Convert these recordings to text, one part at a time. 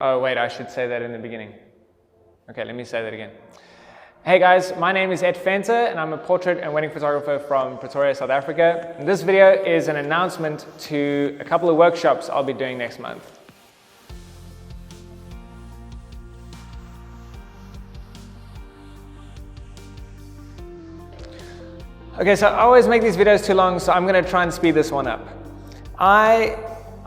Oh wait, I should say that in the beginning. Okay, let me say that again. Hey guys, my name is Ed Fenter and I'm a portrait and wedding photographer from Pretoria, South Africa. And this video is an announcement to a couple of workshops I'll be doing next month. Okay, so I always make these videos too long, so I'm gonna try and speed this one up.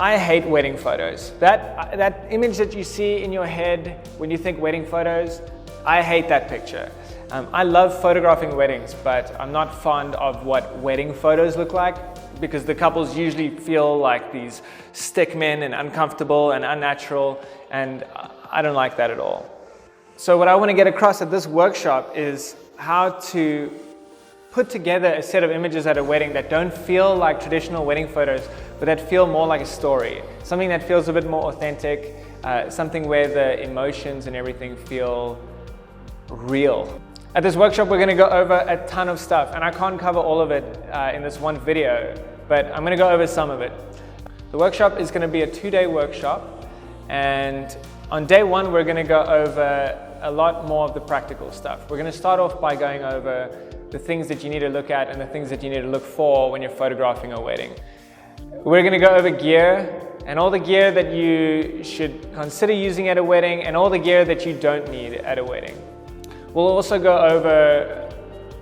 I hate wedding photos. That image that you see in your head when you think wedding photos, I hate that picture. I love photographing weddings, but I'm not fond of what wedding photos look like because the couples usually feel like these stick men and uncomfortable and unnatural, and I don't like that at all. So what I want to get across at this workshop is how to put together a set of images at a wedding that don't feel like traditional wedding photos, but that feel more like a story. Something that feels a bit more authentic, something where the emotions and everything feel real. At this workshop, we're gonna go over a ton of stuff, and I can't cover all of it in this one video, but I'm gonna go over some of it. The workshop is gonna be a 2-day workshop, and on day one, we're gonna go over a lot more of the practical stuff. We're gonna start off by going over the things that you need to look at and the things that you need to look for when you're photographing a wedding. We're going to go over gear and all the gear that you should consider using at a wedding and all the gear that you don't need at a wedding. We'll also go over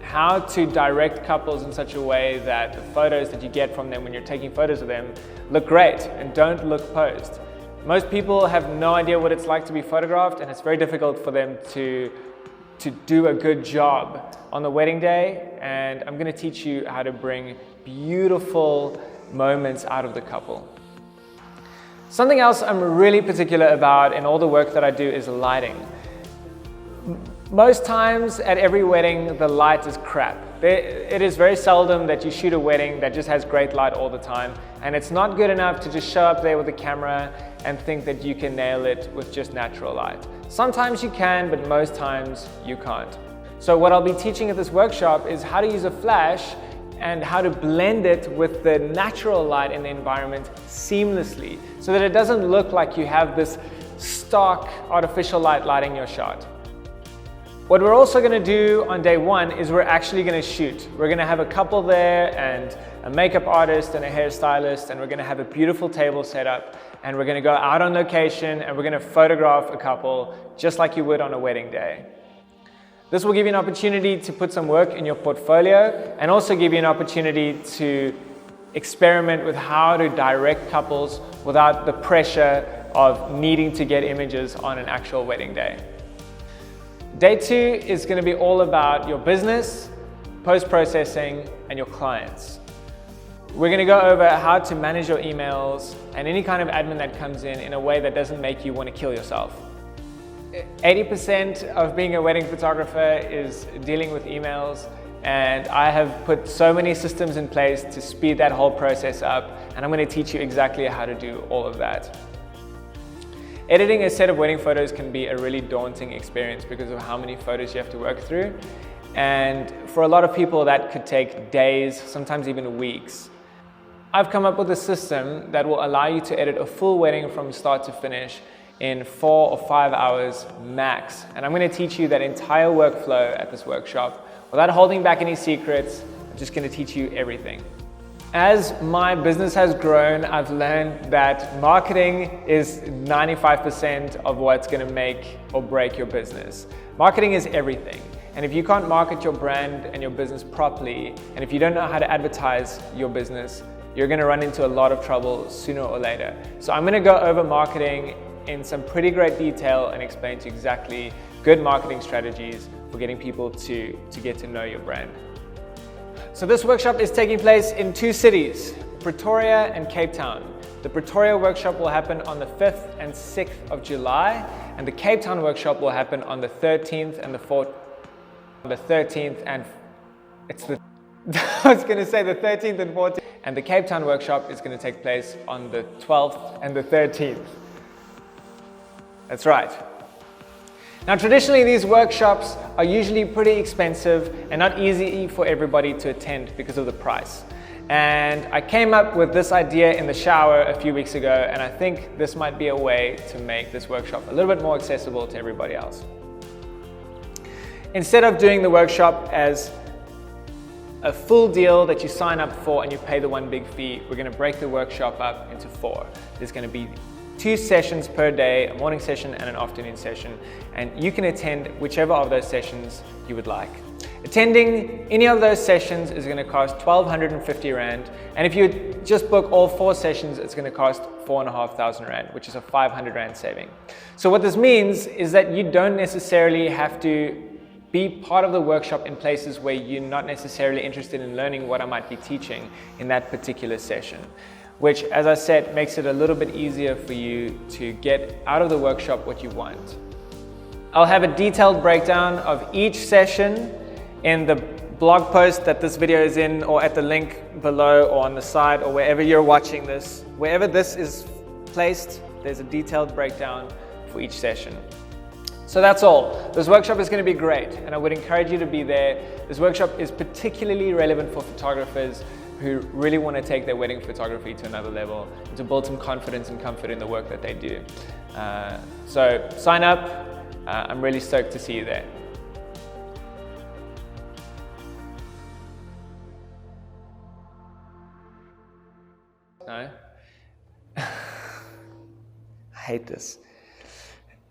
how to direct couples in such a way that the photos that you get from them when you're taking photos of them look great and don't look posed. Most people have no idea what it's like to be photographed, and it's very difficult for them to do a good job on the wedding day, and I'm going to teach you how to bring beautiful moments out of the couple. Something else I'm really particular about in all the work that I do is lighting. Most times at every wedding, the light is crap. It is very seldom that you shoot a wedding that just has great light all the time, and it's not good enough to just show up there with a camera and think that you can nail it with just natural light. Sometimes you can, but most times you can't. So what I'll be teaching at this workshop is how to use a flash and how to blend it with the natural light in the environment seamlessly so that it doesn't look like you have this stark artificial light lighting your shot. What we're also going to do on day one is we're actually going to shoot. We're going to have a couple there and a makeup artist and a hairstylist, and we're going to have a beautiful table set up, and we're going to go out on location and we're going to photograph a couple just like you would on a wedding day. This will give you an opportunity to put some work in your portfolio and also give you an opportunity to experiment with how to direct couples without the pressure of needing to get images on an actual wedding day. Day two is going to be all about your business, post-processing, and your clients. We're going to go over how to manage your emails and any kind of admin that comes in a way that doesn't make you want to kill yourself. 80% of being a wedding photographer is dealing with emails, and I have put so many systems in place to speed that whole process up, and I'm going to teach you exactly how to do all of that. Editing a set of wedding photos can be a really daunting experience because of how many photos you have to work through, and for a lot of people that could take days, sometimes even weeks. I've come up with a system that will allow you to edit a full wedding from start to finish in 4 or 5 hours max, and I'm going to teach you that entire workflow at this workshop without holding back any secrets. I'm just going to teach you everything. As my business has grown, I've learned that marketing is 95% of what's going to make or break your business. Marketing is everything. And if you can't market your brand and your business properly, and if you don't know how to advertise your business, you're going to run into a lot of trouble sooner or later. So I'm going to go over marketing in some pretty great detail and explain to you exactly good marketing strategies for getting people to get to know your brand. So this workshop is taking place in 2 cities, Pretoria and Cape Town. The Pretoria workshop will happen on the 5th and 6th of July, and the Cape Town workshop will happen on the 13th and the 4th, the 13th and it's the I was going to say the 13th and 14th, and the Cape Town workshop is going to take place on the 12th and the 13th. That's right. Now, traditionally, these workshops are usually pretty expensive and not easy for everybody to attend because of the price. And I came up with this idea in the shower a few weeks ago, and I think this might be a way to make this workshop a little bit more accessible to everybody else. Instead of doing the workshop as a full deal that you sign up for and you pay the one big fee, we're going to break the workshop up into 4. There's going to be 2 sessions per day, a morning session and an afternoon session, and you can attend whichever of those sessions you would like. Attending any of those sessions is going to cost 1,250 Rand, and if you just book all 4 sessions, it's going to cost 4,500 Rand, which is a 500 Rand saving. So what this means is that you don't necessarily have to be part of the workshop in places where you're not necessarily interested in learning what I might be teaching in that particular session, which, as I said, makes it a little bit easier for you to get out of the workshop what you want. I'll have a detailed breakdown of each session in the blog post that this video is in, or at the link below, or on the side, or wherever you're watching this. Wherever this is placed, there's a detailed breakdown for each session. So that's all. This workshop is going to be great, and I would encourage you to be there. This workshop is particularly relevant for photographers who really want to take their wedding photography to another level and to build some confidence and comfort in the work that they do. So sign up. I'm really stoked to see you there. No? I hate this.